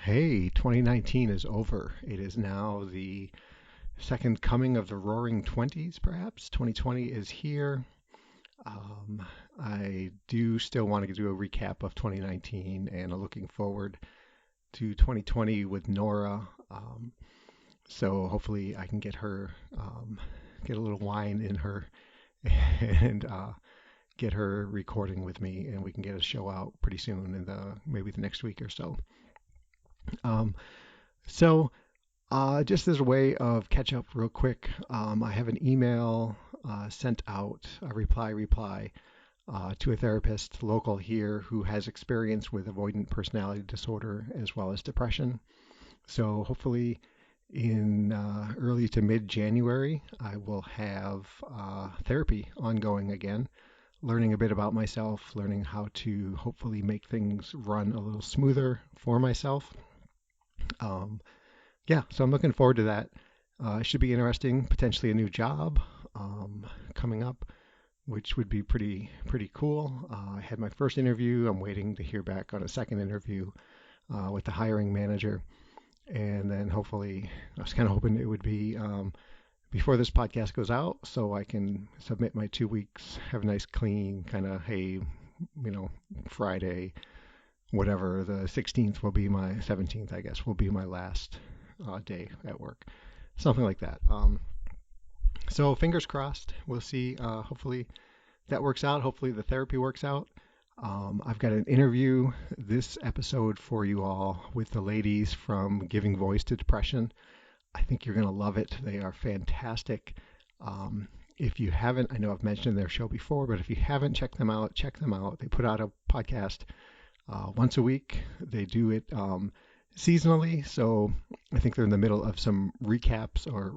Hey, 2019 is over. It is now the second coming of the Roaring Twenties, perhaps. 2020 is here. I do still want to do a recap of 2019 and I'm looking forward to 2020 with Nora. So hopefully I can get her, get a little wine in her and get her recording with me and we can get a show out pretty soon in maybe the next week or so. Um, so, just as a way of catch up real quick, I have an email sent out, a reply to a therapist local here who has experience with avoidant personality disorder as well as depression. So hopefully in early to mid-January, I will have therapy ongoing again, learning a bit about myself, learning how to hopefully make things run a little smoother for myself. Um, yeah, so I'm looking forward to that. It should be interesting. Potentially a new job coming up, which would be pretty cool. I had my first interview. I'm waiting to hear back on a second interview with the hiring manager, and then hopefully I was kind of hoping it would be before this podcast goes out, so I can submit my 2 weeks, have a nice clean kind of Friday, whatever the 16th will be my 17th, I guess, will be my last day at work, something like that. So fingers crossed. We'll see. Hopefully that works out. Hopefully the therapy works out. I've got an interview this episode for you all with the ladies from Giving Voice to Depression. I think you're going to love it. They are fantastic. If you haven't, I know I've mentioned their show before, but if you haven't checked them out, check them out. They put out a podcast once a week. They do it seasonally, so I think they're in the middle of some recaps or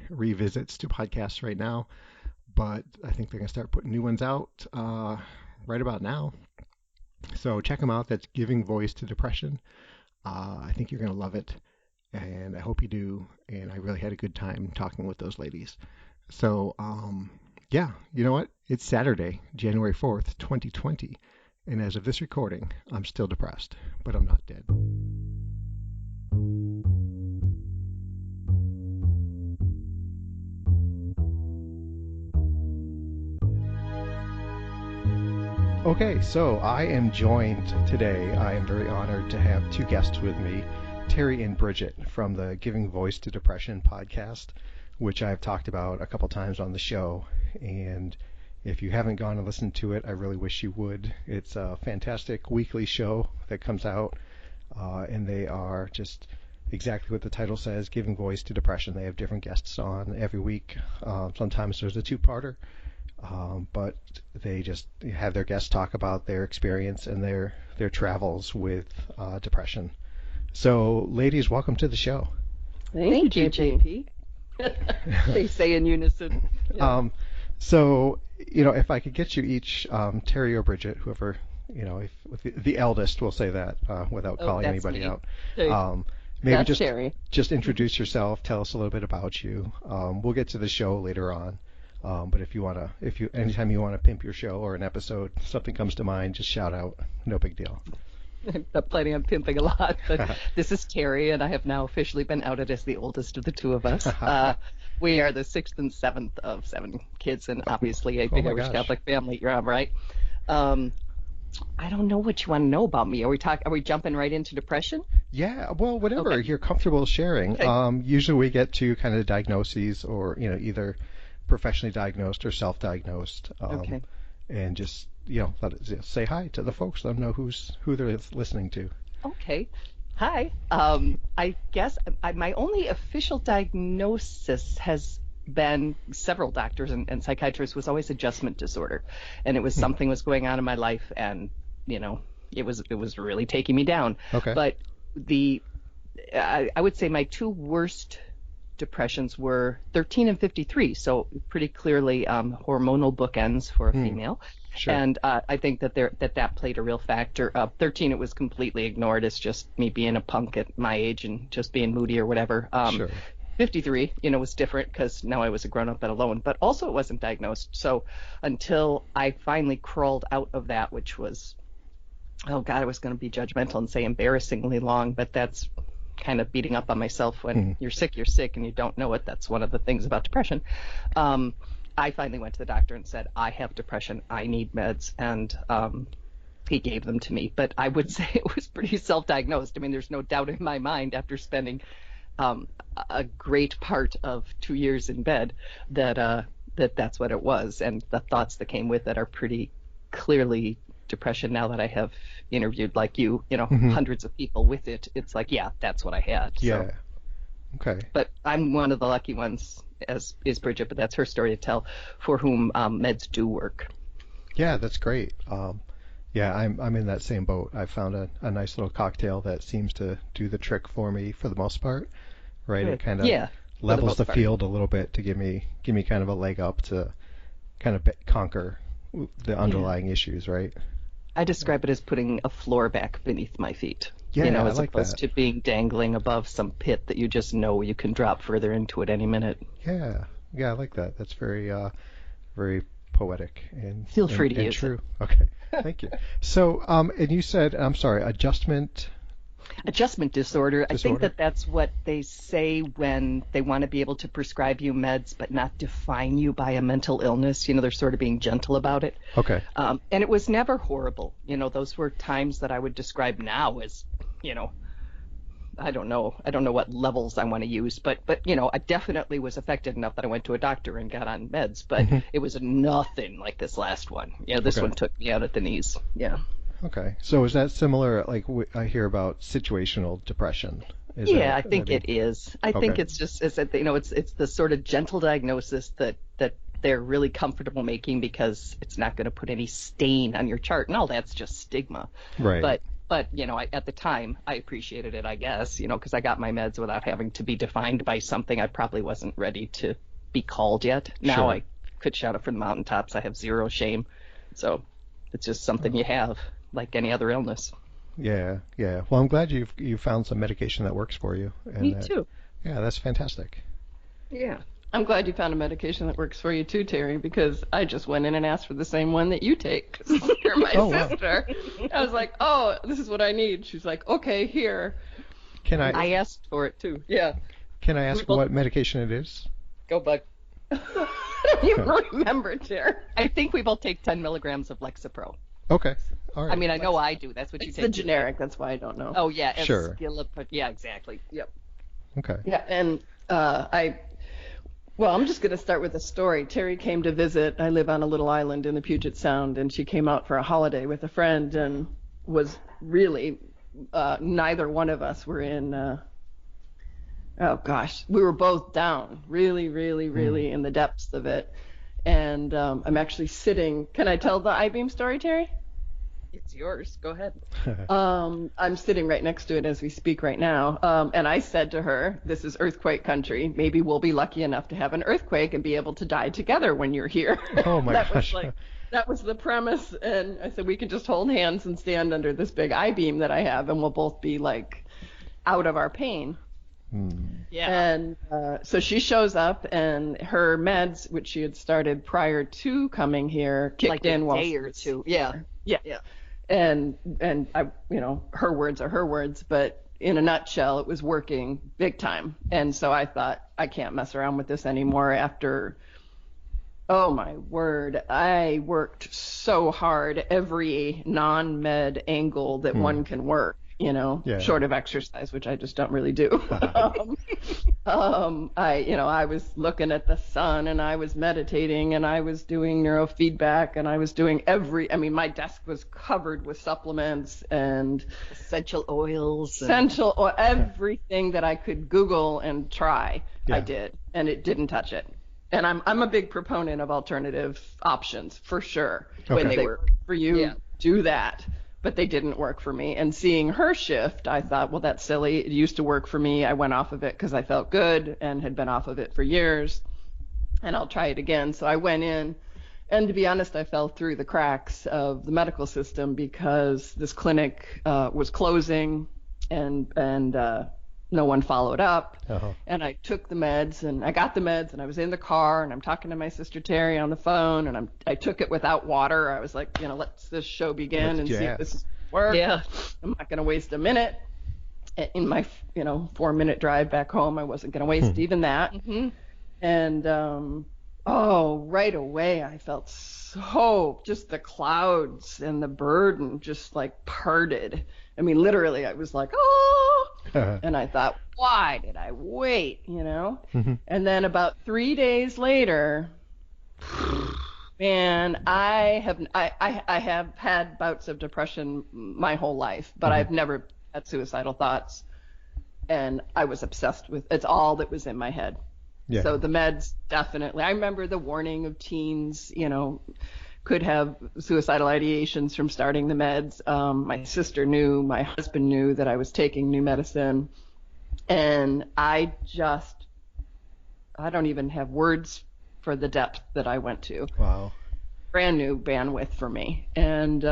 revisits to podcasts right now, but I think they're going to start putting new ones out right about now. So check them out. That's Giving Voice to Depression. I think you're going to love it, and I hope you do, and I really had a good time talking with those ladies. So, yeah, you know what? It's Saturday, January 4th, 2020, and as of this recording, I'm still depressed, but I'm not dead. Okay, so I am joined today. I am very honored to have two guests with me, Terry and Bridget from the Giving Voice to Depression podcast, which I've talked about a couple times on the show. And if you haven't gone and listened to it, I really wish you would. It's a fantastic weekly show that comes out, and they are just exactly what the title says, Giving Voice to Depression. They have different guests on every week. Sometimes there's a two-parter. But they just have their guests talk about their experience and their travels with depression. So, ladies, welcome to the show. Thank you, JP. They say in unison. Yeah. So, if I could get you each, Terry or Bridget, whoever, if the eldest, we'll say that without calling anybody me. out. Maybe that's Terry. Just introduce yourself. Tell us a little bit about you. We'll get to the show later on. But anytime you want to pimp your show or an episode, something comes to mind, just shout out. No big deal. I'm not planning on pimping a lot, but this is Terry, and I have now officially been outed as the oldest of the two of us. We are the sixth and seventh of 7 kids, and obviously a big Irish Catholic family. You're right. I don't know what you want to know about me. Are we jumping right into depression? Yeah, well, whatever you're comfortable sharing. Okay. Usually we get to kind of diagnoses or either professionally diagnosed or self-diagnosed, and just say hi to the folks, let them know who they're listening to. Okay. Hi. I guess my only official diagnosis has been, several doctors and psychiatrists, was always adjustment disorder, and it was something was going on in my life, and it was really taking me down. Okay. But I would say my two worst depressions were 13 and 53, so pretty clearly hormonal bookends for a female. Sure. And I think that played a real factor. 13, it was completely ignored as just me being a punk at my age and just being moody or whatever. Sure. 53, was different because now I was a grown-up and alone, but also it wasn't diagnosed. So until I finally crawled out of that, which was oh God, I was going to be judgmental and say embarrassingly long, but that's kind of beating up on myself. When you're sick, and you don't know it. That's one of the things about depression. I finally went to the doctor and said, I have depression. I need meds. And he gave them to me. But I would say it was pretty self-diagnosed. I mean, there's no doubt in my mind after spending a great part of 2 years in bed that that's what it was. And the thoughts that came with it are pretty clearly depression. Now that I have interviewed, like you know, hundreds of people with it, it's like, yeah, that's what I had. Yeah. So. Okay. But I'm one of the lucky ones, as is Bridget, but that's her story to tell, for whom meds do work. Yeah, that's great. Yeah, I'm in that same boat. I found a nice little cocktail that seems to do the trick for me for the most part. Right? Good. It kind of levels the field a little bit to give me kind of a leg up to kind of conquer the underlying issues, right? I describe it as putting a floor back beneath my feet. Yeah, as I like opposed to being dangling above some pit that you just know you can drop further into at any minute. Yeah, I like that. That's very, very poetic and feel free to use true. It. Okay, thank you. So, and you said, I'm sorry, adjustment disorder. I think that's what they say when they want to be able to prescribe you meds but not define you by a mental illness. They're sort of being gentle about it. Okay. And it was never horrible. Those were times that I would describe now as, I don't know what levels I want to use, but I definitely was affected enough that I went to a doctor and got on meds, but it was nothing like this last one. This one took me out at the knees. Yeah. Okay. So is that similar, like I hear about situational depression? I think it is. I think it's just, it's the sort of gentle diagnosis that they're really comfortable making because it's not going to put any stain on your chart. And all that's just stigma. Right. But at the time, I appreciated it, I guess, because I got my meds without having to be defined by something I probably wasn't ready to be called yet. Now I could shout it from the mountaintops. I have zero shame. So it's just something you have, like any other illness. Yeah. Well, I'm glad you found some medication that works for you. And Me too. Yeah, that's fantastic. Yeah. I'm glad you found a medication that works for you too, Terry, because I just went in and asked for the same one that you take. You're my sister. Wow. I was like, oh, this is what I need. She's like, okay, here. I asked for it too. Yeah. Can I ask what medication it is? Go, bug. You remember, Terry. I think we both take 10 milligrams of Lexapro. Okay. All right. I mean, I know I do. That's what you take. It's the generic. That's why I don't know. Oh, yeah. Sure. Yeah, exactly. Yep. Okay. Yeah, and I'm just going to start with a story. Terry came to visit. I live on a little island in the Puget Sound, and she came out for a holiday with a friend and was really, neither one of us were in, we were both down, really, really, really in the depths of it. And I'm actually sitting, can I tell the I-beam story, Terry? It's yours. Go ahead. I'm sitting right next to it as we speak right now. And I said to her, this is earthquake country. Maybe we'll be lucky enough to have an earthquake and be able to die together when you're here. Oh, my gosh. That was the premise. And I said, we can just hold hands and stand under this big I-beam that I have, and we'll both be, like, out of our pain. Yeah. And so she shows up, and her meds, which she had started prior to coming here, kicked in a day or two. Yeah. And I, her words are her words, but in a nutshell, it was working big time. And so I thought, I can't mess around with this anymore after, oh my word, I worked so hard every non-med angle that one can work. Short of exercise, which I just don't really do. I was looking at the sun, and I was meditating, and I was doing neurofeedback, and I was doing my desk was covered with supplements and essential oils, everything that I could Google and try. I did, and it didn't touch it. And I'm a big proponent of alternative options for sure. Okay. When they work for you, do that. But they didn't work for me. And seeing her shift, I thought, well, that's silly. It used to work for me. I went off of it because I felt good and had been off of it for years. And I'll try it again. So I went in. And to be honest, I fell through the cracks of the medical system because this clinic was closing and no one followed up. Uh-huh. And I took the meds, and I got the meds, and I was in the car, and I'm talking to my sister Terry on the phone, and I took it without water. I was like, let's this show begin and see if this work. Yeah. I'm not going to waste a minute in my 4-minute drive back home. I wasn't going to waste even that. Mm-hmm. And right away I felt so, just the clouds and the burden just like parted. I mean, literally I was like, oh, and I thought, why did I wait, Mm-hmm. And then about 3 days later, man, I have had bouts of depression my whole life, but I've never had suicidal thoughts, and I was obsessed with it's all that was in my head. Yeah. So the meds, definitely. I remember the warning of teens, could have suicidal ideations from starting the meds. My sister knew, my husband knew that I was taking new medicine, and I don't even have words for the depth that I went to. Wow. Brand new bandwidth for me. And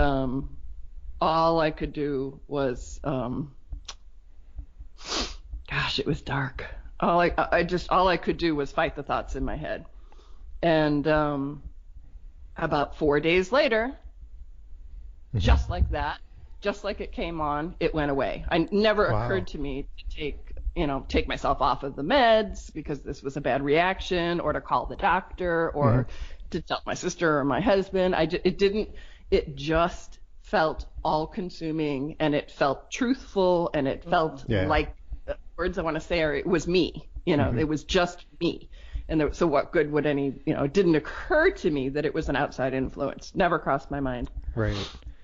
all I could do was, it was dark. All I could do was fight the thoughts in my head. And about 4 days later, just like that, just like it came on, it went away. It never occurred to me to take myself off of the meds because this was a bad reaction, or to call the doctor, or to tell my sister or my husband. It just felt all consuming, and it felt truthful, and it felt like the words I want to say are, it was me, it was just me. And so what good would it didn't occur to me that it was an outside influence. Never crossed my mind. Right.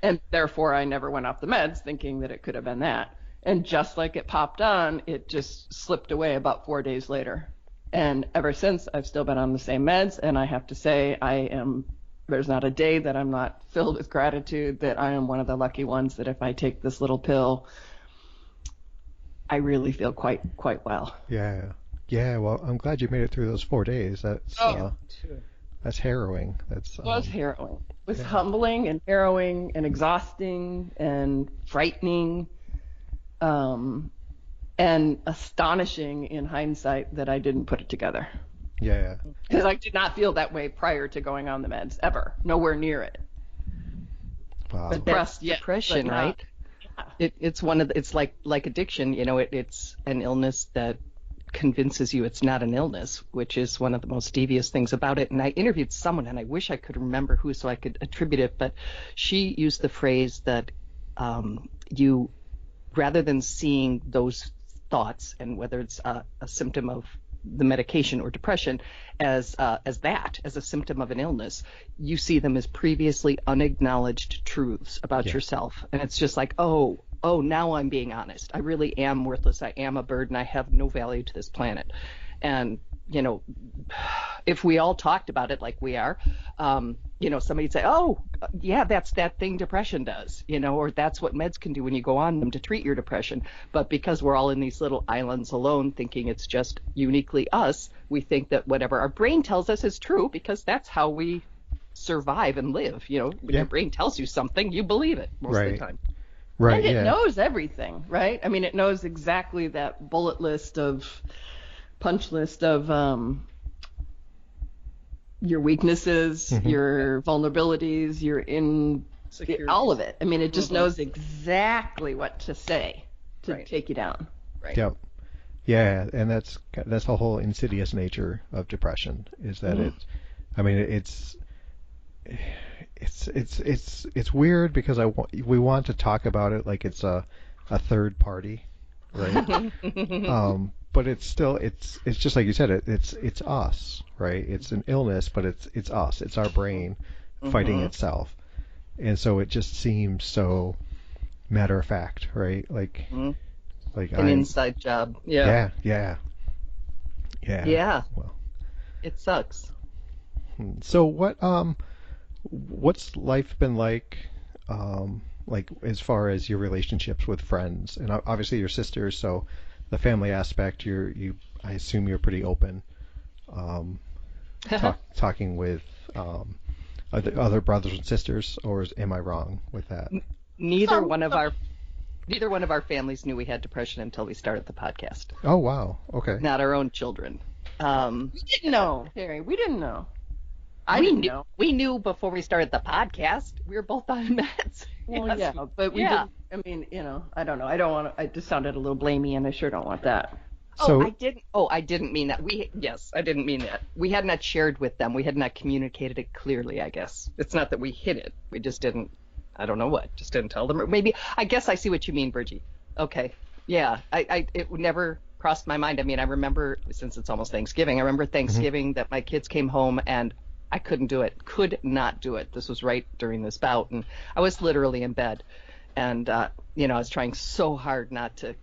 And therefore I never went off the meds thinking that it could have been that. And just like it popped on, it just slipped away about 4 days later. And ever since, I've still been on the same meds. And I have to say, there's not a day that I'm not filled with gratitude that I am one of the lucky ones that if I take this little pill, I really feel quite well. Yeah. Yeah. Well, I'm glad you made it through those 4 days. That's harrowing. It was harrowing. It was humbling and harrowing and exhausting and frightening. And astonishing in hindsight that I didn't put it together. Yeah. Because I did not feel that way prior to going on the meds, ever. Nowhere near it. Wow. But that's depression, right? Yeah. It's like addiction, it's an illness that convinces you it's not an illness, which is one of the most devious things about it. And I interviewed someone, and I wish I could remember who so I could attribute it, but she used the phrase that you, rather than seeing those thoughts, and whether it's a symptom of the medication or depression, as a symptom of an illness, you see them as previously unacknowledged truths about yourself. And it's just like, oh, now I'm being honest. I really am worthless. I am a burden. I have no value to this planet. And, if we all talked about it like we are, somebody'd say, oh, yeah, that's that thing depression does, or that's what meds can do when you go on them to treat your depression. But because we're all in these little islands alone, thinking it's just uniquely us, we think that whatever our brain tells us is true because that's how we survive and live. When your brain tells you something, you believe it most of the time. Right. And it knows everything, right? I mean, it knows exactly that punch list of your weaknesses, your vulnerabilities, your all of it. I mean, it just knows exactly what to say to take you down. Right. Yep. Yeah, and that's the whole insidious nature of depression, is that it's weird because we want to talk about it like it's a third party, right? But it's still it's just like you said, it's us, right? It's an illness, but it's us. It's our brain fighting itself, and so it just seems so matter of fact, right? Like an inside job. Yeah. Well, it sucks. So what's life been like as far as your relationships with friends, and obviously your sisters, so the family aspect, I assume you're pretty open, talking with other brothers and sisters, or am I wrong with that? Neither one of our families knew we had depression until we started the podcast. Oh wow, okay. Not our own children. We didn't know, Terry. We didn't know. I didn't know. We knew before we started the podcast. We were both on meds. Well, Yes. yeah, but we didn't. I mean, I don't know. I don't want to. I just sounded a little blamey, and I sure don't want that. So, I didn't mean that. I didn't mean that. We had not shared with them. We had not communicated it clearly, I guess. It's not that we hid it. We just didn't, I don't know what, just didn't tell them. Or maybe, I guess I see what you mean, Bridgie. Okay. Yeah. It never crossed my mind. I mean, I remember, since it's almost Thanksgiving, I remember Thanksgiving that my kids came home and I couldn't do it. Could not do it. This was right during this bout. And I was literally in bed. And, I was trying so hard not to,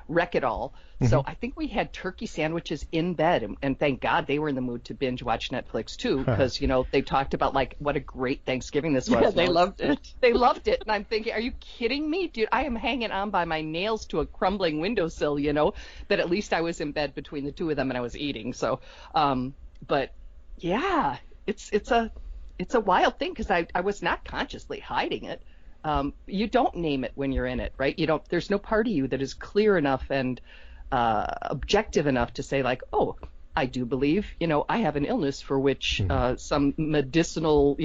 wreck it all. So I think we had turkey sandwiches in bed, and thank God they were in the mood to binge watch Netflix too, because they talked about like what a great Thanksgiving this was. Yeah, they loved it. They loved it, and I'm thinking, are you kidding me, dude? I am hanging on by my nails to a crumbling windowsill, but at least I was in bed between the two of them and I was eating. So, but yeah, it's a wild thing because I was not consciously hiding it. You don't name it when you're in it, right? There's no part of you that is clear enough and objective enough to say like, oh, I do believe, I have an illness for which some medicinal,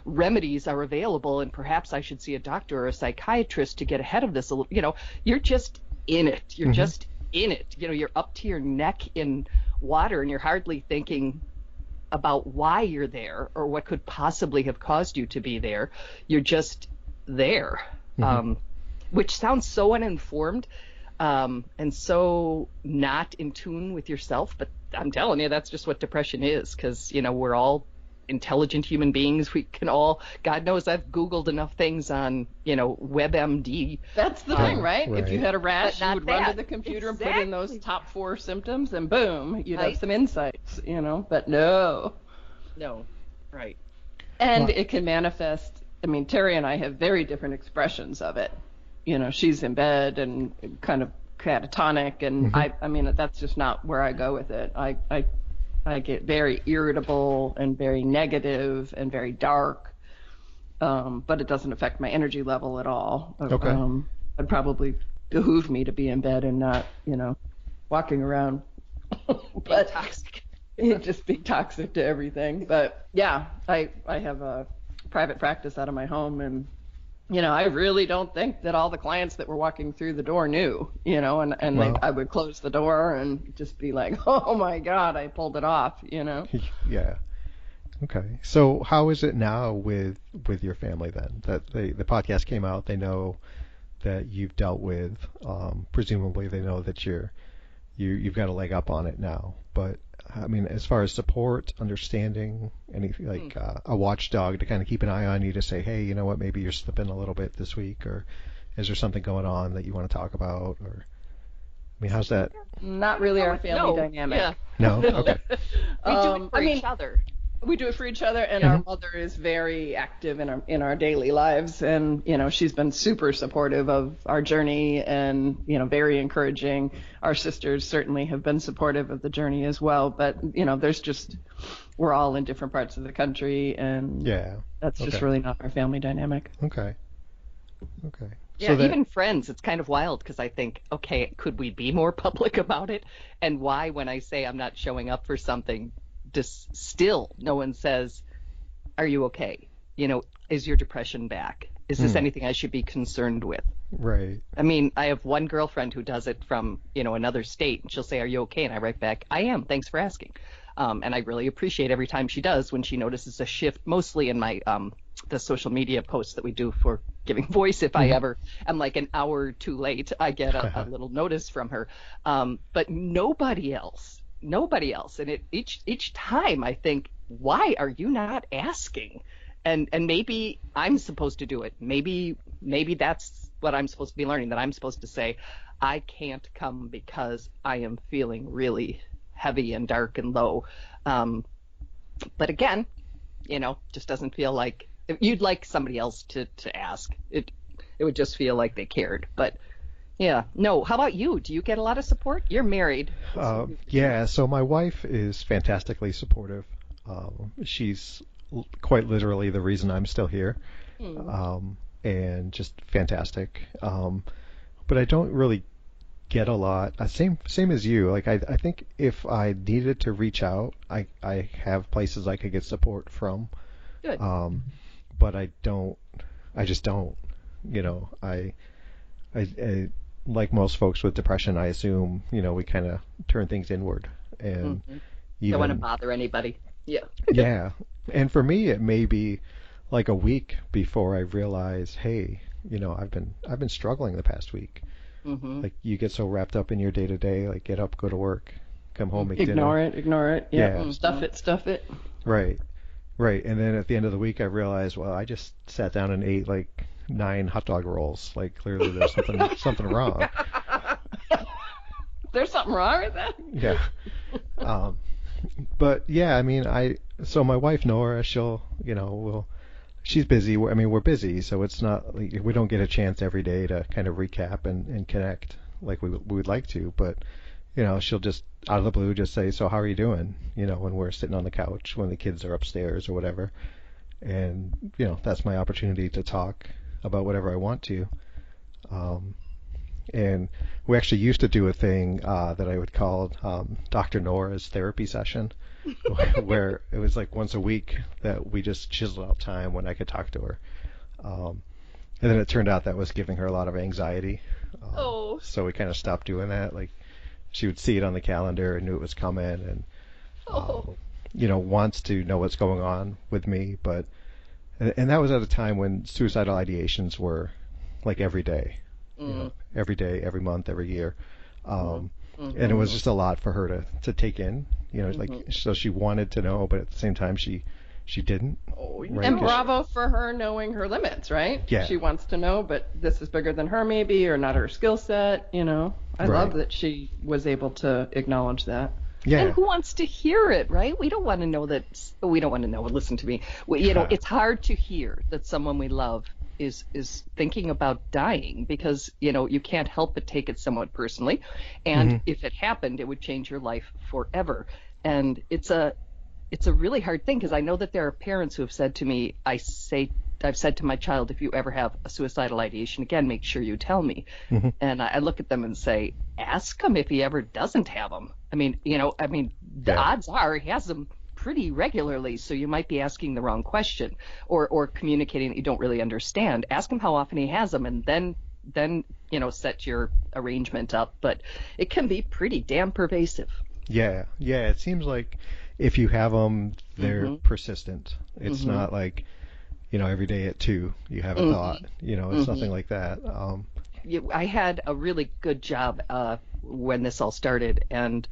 remedies are available, and perhaps I should see a doctor or a psychiatrist to get ahead of this. You're just in it. You're just in it. You're up to your neck in water, and you're hardly thinking about why you're there or what could possibly have caused you to be there. You're just there, which sounds so uninformed and so not in tune with yourself, but I'm telling you, that's just what depression is, because we're all intelligent human beings. We can all, God knows, I've Googled enough things on WebMD. That's the thing, right? If you had a rash, you would run to the computer and put in those top 4 symptoms, and boom, you'd have some insights, but no, right. And it can manifest. I mean, Terry and I have very different expressions of it. She's in bed and kind of catatonic, and I mean, that's just not where I go with it. I get very irritable and very negative and very dark, but it doesn't affect my energy level at all. Okay. It'd probably behoove me to be in bed and not, walking around. But toxic. Just be toxic to everything. But yeah, I have a private practice out of my home, and I really don't think that all the clients that were walking through the door knew, and I would close the door and just be like, oh my God, I pulled it off, Yeah. Okay. So how is it now with your family then? That the podcast came out, they know that you've dealt with, presumably they know that you've got a leg up on it now, but I mean, as far as support, understanding, anything like a watchdog to kind of keep an eye on you to say, hey, you know what, maybe you're slipping a little bit this week, or is there something going on that you want to talk about? Or, I mean, how's that? Not really our family dynamic. Yeah. No? Okay. We do it for each other. We do it for each other, and our mother is very active in our daily lives, and she's been super supportive of our journey, and very encouraging. Our sisters certainly have been supportive of the journey as well, but we're all in different parts of the country, and that's just really not our family dynamic. Okay. Yeah, so even friends, it's kind of wild because I think, okay, could we be more public about it? And why, when I say I'm not showing up for something, just still no one says, are you okay? Is your depression back? Is this anything I should be concerned with? Right. I mean, I have one girlfriend who does it from, another state, and she'll say, are you okay? And I write back, I am. Thanks for asking. And I really appreciate every time she does when she notices a shift, mostly in my the social media posts that we do for Giving Voice. If I ever am like an hour too late, I get a little notice from her. But nobody else. And each time I think, why are you not asking? And maybe I'm supposed to do it. Maybe that's what I'm supposed to be learning, that I'm supposed to say, I can't come because I am feeling really heavy and dark and low. But again, just doesn't feel like you'd like somebody else to ask. It would just feel like they cared. But yeah, no. How about you? Do you get a lot of support? You're married. Yeah. So my wife is fantastically supportive. She's quite literally the reason I'm still here, and just fantastic. But I don't really get a lot. Same as you. Like I think if I needed to reach out, I have places I could get support from. Good. But I don't. I just don't. You know, I like most folks with depression, I assume, you know, we kind of turn things inward and Don't want to bother anybody. Yeah. Yeah. And for me, it may be like a week before I realize, hey, you know, I've been struggling the past week. Like you get so wrapped up in your day to day, like get up, go to work, come home, make dinner. Ignore it. Yeah. Stuff it. Right. And then at the end of the week, I realized, well, I just sat down and ate like 9 hot dog rolls. Like clearly there's something wrong. There's something wrong with that? Yeah. But yeah, I mean, so my wife Nora, she'll, you know, she's busy. I mean, we're busy, so it's not like we don't get a chance every day to kind of recap and connect like we would like to. But you know, she'll just out of the blue just say, "So how are you doing?" You know, when we're sitting on the couch, when the kids are upstairs or whatever. And you know, that's my opportunity to talk about whatever I want to. And we actually used to do a thing that I would call Dr. Nora's therapy session, where it was like once a week that we just chiseled out time when I could talk to her. And then it turned out that was giving her a lot of anxiety. So we kind of stopped doing that. Like she would see it on the calendar and knew it was coming and, you know, wants to know what's going on with me. And that was at a time when suicidal ideations were like every day. You know, every day, every month, every year. And it was just a lot for her to take in, you know, like, so she wanted to know, but at the same time, she didn't. Right? And bravo for her knowing her limits, right? Yeah. She wants to know, but this is bigger than her maybe, or not her skill set, you know. I love that she was able to acknowledge that. Yeah. And who wants to hear it, right? We don't want to know that. We don't want to know. Listen to me. You know, it's hard to hear that someone we love is thinking about dying because, you know, you can't help but take it somewhat personally. And if it happened, it would change your life forever. And it's a really hard thing because I know that there are parents who have said to me, I've said to my child, if you ever have a suicidal ideation again, make sure you tell me. And I look at them and say, ask him if he ever doesn't have them. I mean, you know, the odds are he has them pretty regularly, so you might be asking the wrong question or communicating that you don't really understand. Ask him how often he has them, and then you know, set your arrangement up. But it can be pretty damn pervasive. Yeah, it seems like if you have them, they're persistent. It's not like, you know, every day at 2 you have a thought. You know, it's nothing like that. I had a really good job when this all started, and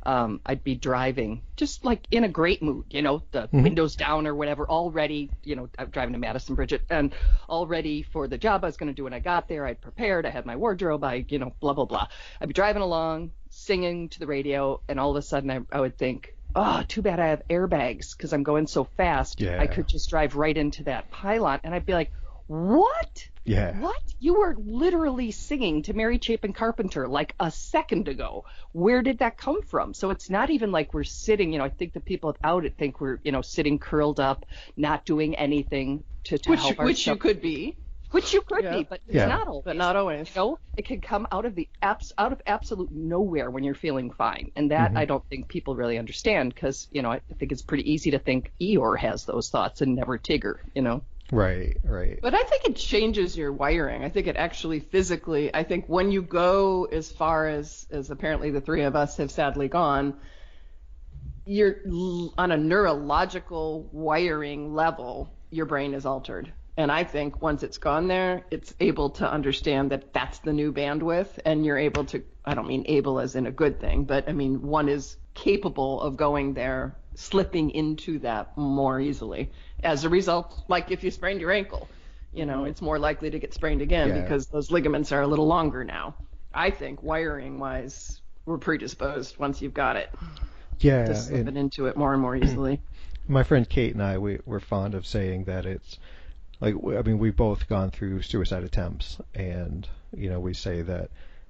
I'd be driving just like in a great mood, you know, the windows down or whatever, all ready, you know, I'm driving to Madison, Bridget, and all ready for the job I was going to do when I got there. I'd prepared, I had my wardrobe, you know, blah, blah, blah. I'd be driving along, singing to the radio, and all of a sudden I would think, oh, too bad I have airbags because I'm going so fast. Yeah. I could just drive right into that pylon. And I'd be like, what? Yeah. What? You were literally singing to Mary Chapin Carpenter like a second ago. Where did that come from? So it's not even like we're sitting, you know, I think the people without it think we're, you know, sitting curled up, not doing anything to help ourselves. Which you could be. Which you could be, but it's not always. But not always. You know, it can come out of out of absolute nowhere when you're feeling fine. And that I don't think people really understand because, you know, I think it's pretty easy to think Eeyore has those thoughts and never Tigger, you know. Right. But I think it changes your wiring. I think it actually physically, I think when you go as far as apparently the three of us have sadly gone, you're on a neurological wiring level, your brain is altered. And I think once it's gone there, it's able to understand that that's the new bandwidth, and you're able to, I don't mean able as in a good thing, but I mean one is capable of going there, slipping into that more easily. As a result, like if you sprained your ankle, you know, it's more likely to get sprained again because those ligaments are a little longer now. I think wiring-wise, we're predisposed once you've got it. Yeah. To slipping into it more and more easily. My friend Kate and I, we're fond of saying that it's, like, I mean, we've both gone through suicide attempts, and, you know, we say that,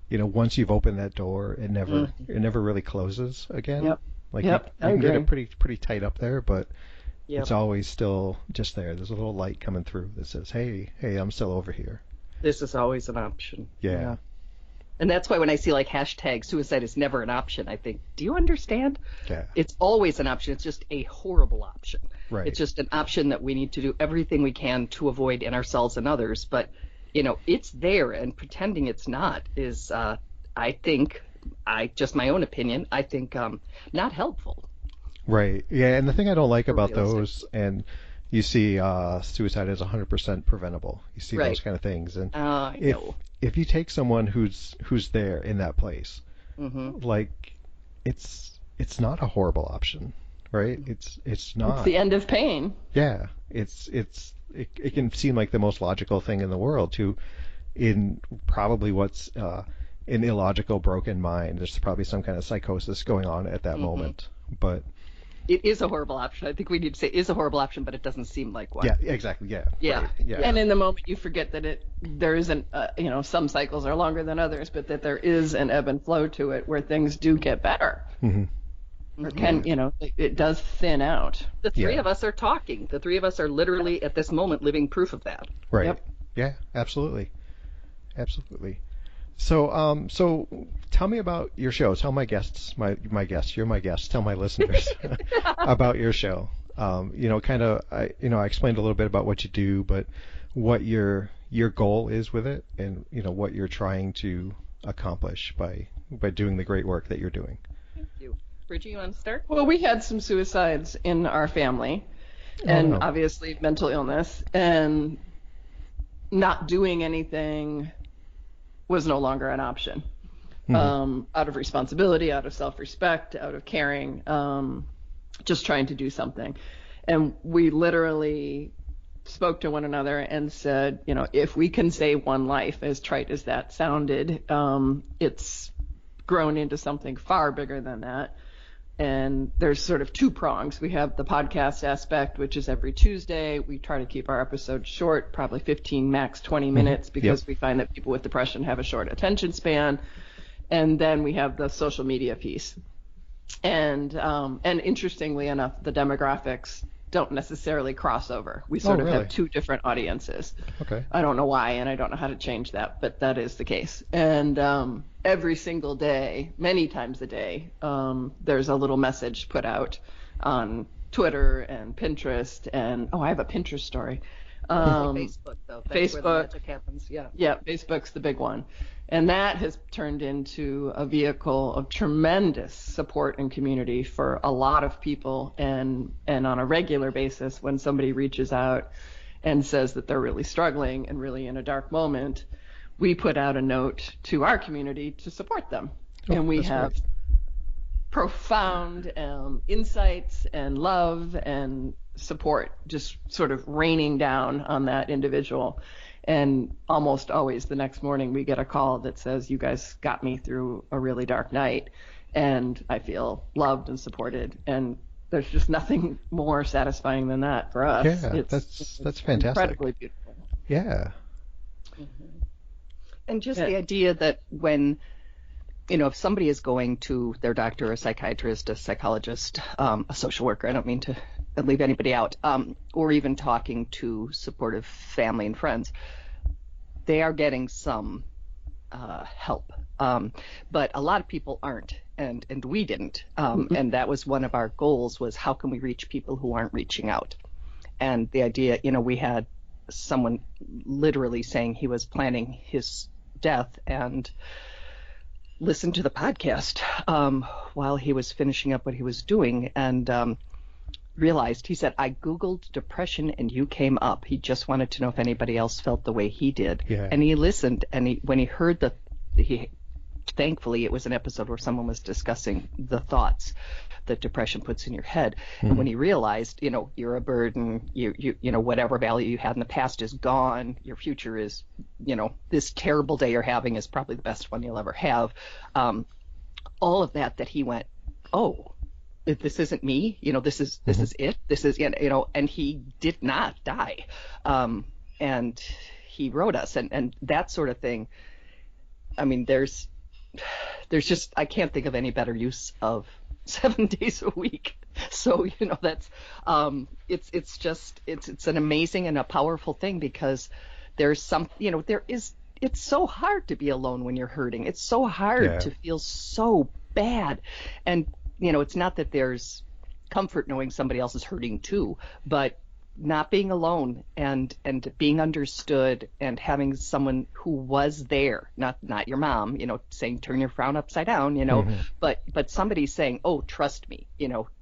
you know, once you've opened that door, it never really closes again. Yep. Like, you can get it pretty tight up there, but it's always still just there. There's a little light coming through that says, hey, I'm still over here. This is always an option. Yeah. And that's why when I see like hashtag suicide is never an option, I think, do you understand? Yeah. It's always an option. It's just a horrible option. Right. It's just an option that we need to do everything we can to avoid in ourselves and others. But, it's there, and pretending it's not is, I think, just my own opinion, I think not helpful. Right. Yeah. And the thing I don't like about those, and you see suicide is 100% preventable. You see those kind of things. And if you take someone who's there in that place, like it's not a horrible option, right? It's not. It's the end of pain. Yeah. It can seem like the most logical thing in the world in probably what's an illogical, broken mind. There's probably some kind of psychosis going on at that moment, but. It is a horrible option. I think we need to say it is a horrible option, but it doesn't seem like one. Yeah, exactly. Yeah. Yeah. Right. Yeah. And in the moment you forget that there isn't, some cycles are longer than others, but that there is an ebb and flow to it where things do get better. Or can, it does thin out. The three of us are talking. The three of us are literally at this moment living proof of that. Right. Yep. Yeah, absolutely. Absolutely. So, tell me about your show. Tell my guests, my guests, you're my guest. Tell my listeners about your show. I explained a little bit about what you do, but what your goal is with it, and what you're trying to accomplish by doing the great work that you're doing. Thank you. Bridget, you want to start? Well, we had some suicides in our family, and obviously mental illness, and not doing anything was no longer an option. Out of responsibility, out of self-respect, out of caring, just trying to do something. And we literally spoke to one another and said, if we can save one life, as trite as that sounded, it's grown into something far bigger than that. And there's sort of two prongs. We have the podcast aspect, which is every Tuesday. We try to keep our episodes short, probably 15, max 20 minutes, because we find that people with depression have a short attention span. And then we have the social media piece. And interestingly enough, the demographics don't necessarily cross over. We sort of have two different audiences. Okay. I don't know why, and I don't know how to change that, but that is the case. And every single day, many times a day, there's a little message put out on Twitter and Pinterest, and I have a Pinterest story. Facebook, though. That's where the magic happens. Yeah, Facebook's the big one. And that has turned into a vehicle of tremendous support and community for a lot of people. And on a regular basis, when somebody reaches out and says that they're really struggling and really in a dark moment, we put out a note to our community to support them. And we have profound insights and love and support just sort of raining down on that individual. And almost always the next morning we get a call that says, you guys got me through a really dark night, and I feel loved and supported. And there's just nothing more satisfying than that for us. Yeah, that's fantastic. Incredibly beautiful. Yeah. And just the idea that when, if somebody is going to their doctor, a psychiatrist, a psychologist, a social worker, I don't mean to leave anybody out, or even talking to supportive family and friends, they are getting some help. But a lot of people aren't, and we didn't. And that was one of our goals, was how can we reach people who aren't reaching out? And the idea, we had someone literally saying he was planning his death and listened to the podcast while he was finishing up what he was doing, and realized, he said, I Googled depression and you came up. He just wanted to know if anybody else felt the way he did. Yeah. And he listened, and when he heard thankfully it was an episode where someone was discussing the thoughts that depression puts in your head. And when he realized, you're a burden, you whatever value you had in the past is gone, your future is, this terrible day you're having is probably the best one you'll ever have. All of that he went, oh, this isn't me, this is it, this is, and he did not die. And he wrote us, and that sort of thing. I mean, there's just, I can't think of any better use of 7 days a week. So, that's, it's an amazing and a powerful thing, because there's some, there is it's so hard to be alone when you're hurting. It's so hard to feel so bad. And, it's not that there's comfort knowing somebody else is hurting too, but not being alone and being understood and having someone who was there, not your mom, saying turn your frown upside down, but somebody saying, oh, trust me,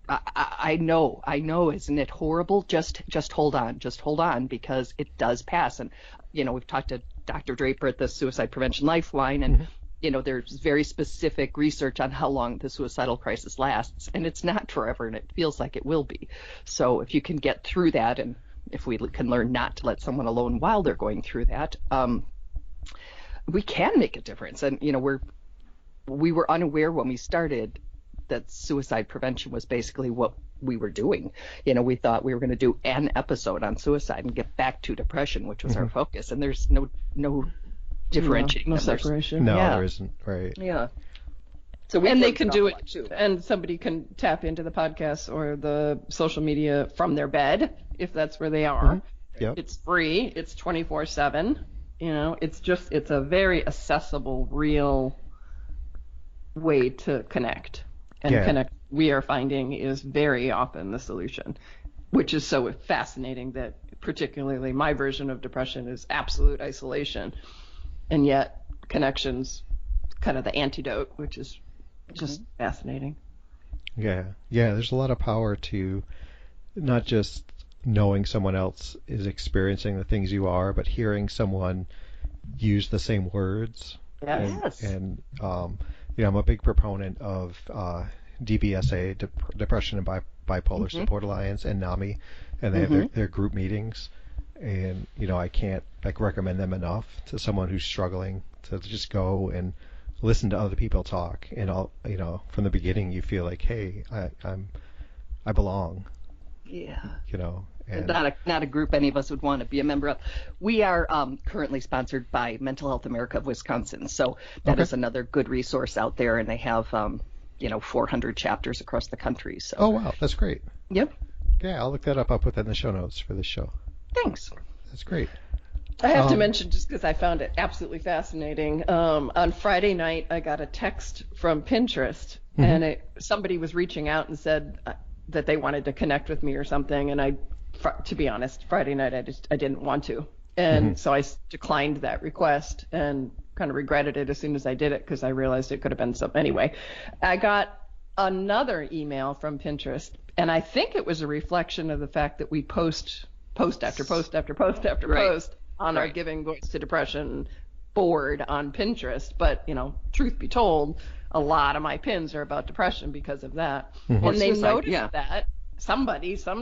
I know, isn't it horrible? Just hold on, because it does pass. And, we've talked to Dr. Draper at the Suicide Prevention Lifeline, and, there's very specific research on how long the suicidal crisis lasts, and it's not forever, and it feels like it will be. So if you can get through that, and if we can learn not to let someone alone while they're going through that, we can make a difference. And, we were unaware when we started that suicide prevention was basically what we were doing. We thought we were going to do an episode on suicide and get back to depression, which was our focus. And there's no differentiating. No separation. No, there isn't. Right. Yeah. So they can do it too. And somebody can tap into the podcast or the social media from their bed if that's where they are. Yep. It's free. It's 24/7. It's a very accessible, real way to connect. And connect, we are finding, is very often the solution, which is so fascinating that particularly my version of depression is absolute isolation. And yet connection's kind of the antidote, which is just fascinating. Yeah. There's a lot of power to not just knowing someone else is experiencing the things you are, but hearing someone use the same words. Yes. And I'm a big proponent of DBSA, Depression and Bipolar Support Alliance, and NAMI, and they have their group meetings. And I can't recommend them enough to someone who's struggling to just go and listen to other people talk. And from the beginning you feel like, hey, I belong. Yeah. And not a group any of us would want to be a member of. We are currently sponsored by Mental Health America of Wisconsin, so that is another good resource out there, and they have 400 chapters across the country. So. Oh wow, that's great. Yep. Yeah, I'll look that up. I'll put that in the show notes for this show. Thanks. That's great. I have to mention, just because I found it absolutely fascinating, on Friday night I got a text from Pinterest, and somebody was reaching out and said that they wanted to connect with me or something, and to be honest, Friday night I didn't want to, and so I declined that request and kind of regretted it as soon as I did it, because I realized it could have been something. Anyway, I got another email from Pinterest, and I think it was a reflection of the fact that we post after post after post after post on our Giving Voice to Depression board on Pinterest. But, truth be told, a lot of my pins are about depression because of that. And they noticed that some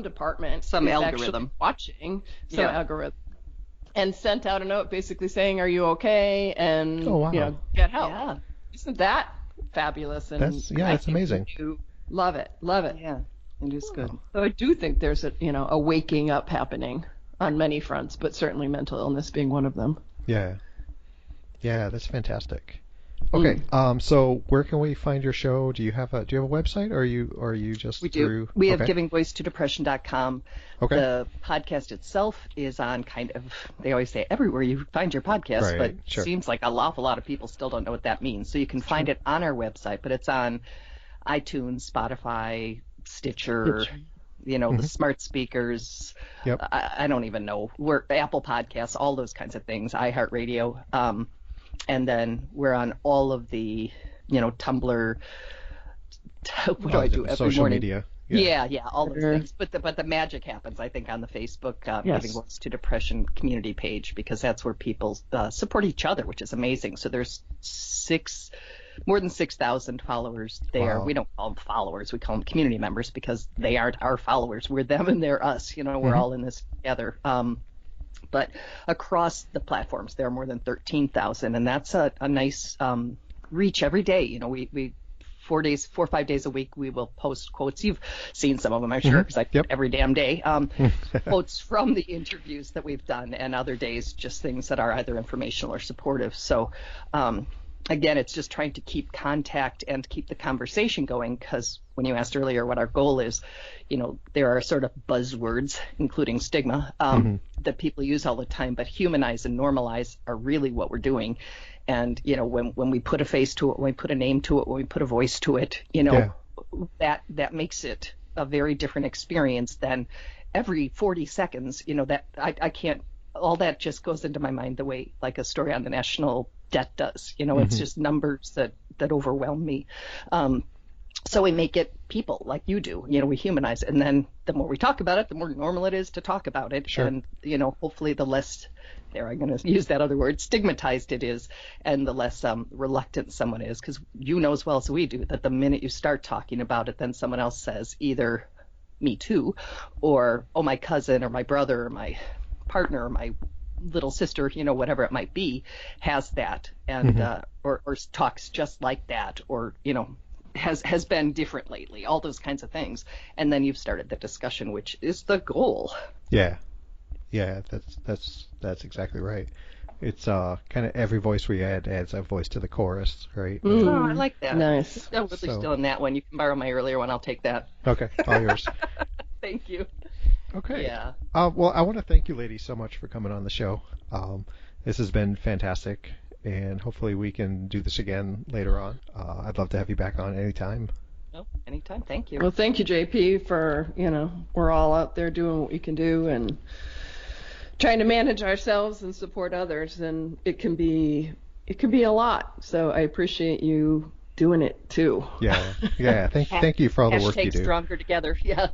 department, some algorithm watching some algorithm, and sent out a note basically saying, are you okay? And, get help. Yeah. Isn't that fabulous? And that's amazing. Love it. Yeah. It is good. So I do think there's a waking up happening on many fronts, but certainly mental illness being one of them. Yeah, that's fantastic. Okay, so where can we find your show? Do you have a website, or are you just we do? We have givingvoicetodepression.com. Okay. The podcast itself is on they always say everywhere you find your podcast, but it seems like an awful lot of people still don't know what that means. So you can find it on our website, but it's on iTunes, Spotify, Stitcher, the smart speakers. Yep. I don't even know. We're Apple Podcasts, all those kinds of things, iHeartRadio. And then we're on all of the, Tumblr. What do I do every social morning? Media. Yeah, all those things. But the magic happens, I think, on the Facebook Giving Voice to Depression community page, because that's where people support each other, which is amazing. So there's more than 6,000 followers there. Wow. We don't call them followers. We call them community members, because they aren't our followers. We're them and they're us. We're all in this together. But across the platforms, there are more than 13,000, and that's a nice reach every day. We 4 or 5 days a week, we will post quotes. You've seen some of them, I'm sure, because every damn day. Quotes from the interviews that we've done, and other days just things that are either informational or supportive. So again, it's just trying to keep contact and keep the conversation going, because when you asked earlier what our goal is, there are sort of buzzwords, including stigma, that people use all the time, but humanize and normalize are really what we're doing. And, when we put a face to it, when we put a name to it, when we put a voice to it, that makes it a very different experience than every 40 seconds, that I can't, all that just goes into my mind the way like a story on the national debt does. It's just numbers that overwhelm me. So we make it people like you do. We humanize it, and then the more we talk about it, the more normal it is to talk about it. Sure. And hopefully the less, I'm going to use that other word, stigmatized it is, and the less reluctant someone is, because as well as we do that the minute you start talking about it, then someone else says either me too, or oh, my cousin or my brother or my partner or my little sister, whatever it might be, has that, and or talks just like that, or has been different lately, all those kinds of things, and then you've started the discussion, which is the goal. Yeah, that's exactly right. It's kind of every voice we add adds a voice to the chorus, right? Oh, I like that. Nice. I'm really still in that one. You can borrow my earlier one. I'll take that. Okay, all yours. Thank you. Okay. Yeah. Well, I want to thank you, ladies, so much for coming on the show. This has been fantastic, and hopefully we can do this again later on. I'd love to have you back on anytime. Oh, anytime. Thank you. Well, thank you, JP, for, we're all out there doing what we can do and trying to manage ourselves and support others, and it can be a lot. So I appreciate you doing it too. Yeah. Thank you for all the work you do. Stronger together. Yeah.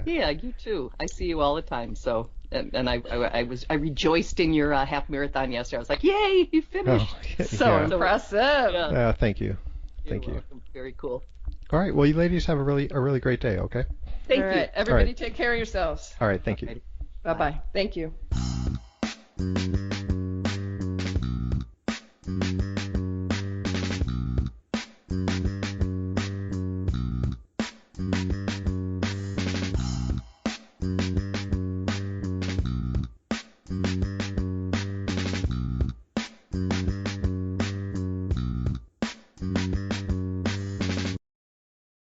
Yeah, you too. I see you all the time. So, and I rejoiced in your half marathon yesterday. I was like, yay, you finished! So impressive. Yeah. Thank you. You're welcome. Very cool. All right. Well, you ladies have a really great day. Okay. Thank all you. Right. Everybody, take care of yourselves. All right. Thank you. Bye-bye. Thank you.